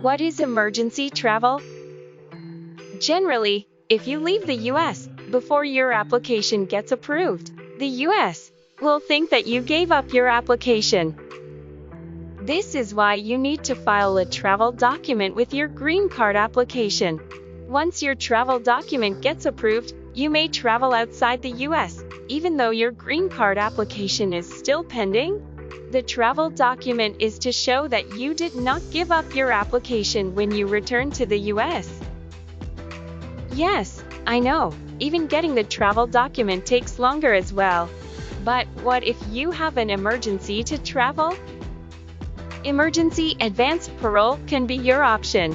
What is emergency travel? Generally, if you leave the US before your application gets approved, the US will think that you gave up your application. This is why you need to file a travel document with your green card application. Once your travel document gets approved, you may travel outside the US, even though your green card application is still pending. The travel document is to show that you did not give up your application when you return to the US. Yes, I know, even getting the travel document takes longer as well. But what if you have an emergency to travel? Emergency advance parole can be your option.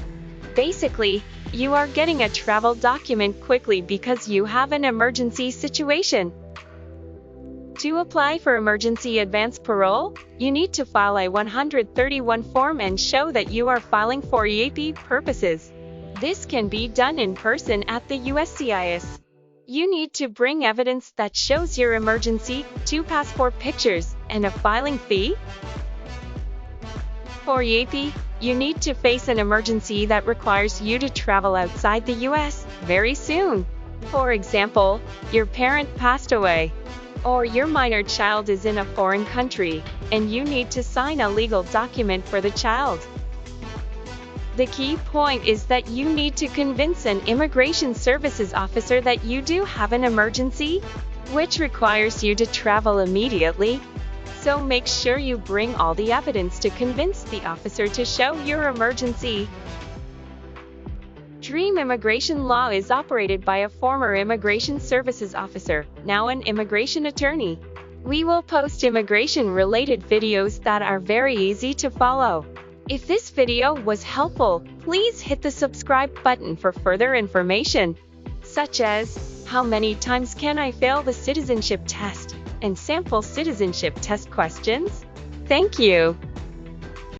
Basically, you are getting a travel document quickly because you have an emergency situation. To apply for emergency advance parole, you need to file a 131 form and show that you are filing for EAP purposes. This can be done in person at the USCIS. You need to bring evidence that shows your emergency, 2 passport pictures, and a filing fee. For EAP, you need to face an emergency that requires you to travel outside the US very soon. For example, your parent passed away, or your minor child is in a foreign country, and you need to sign a legal document for the child. The key point is that you need to convince an immigration services officer that you do have an emergency, which requires you to travel immediately. So make sure you bring all the evidence to convince the officer to show your emergency. Dream Immigration Law is operated by a former immigration services officer, now an immigration attorney. We will post immigration-related videos that are very easy to follow. If this video was helpful, please hit the subscribe button for further information, such as, how many times can I fail the citizenship test, and sample citizenship test questions. Thank you.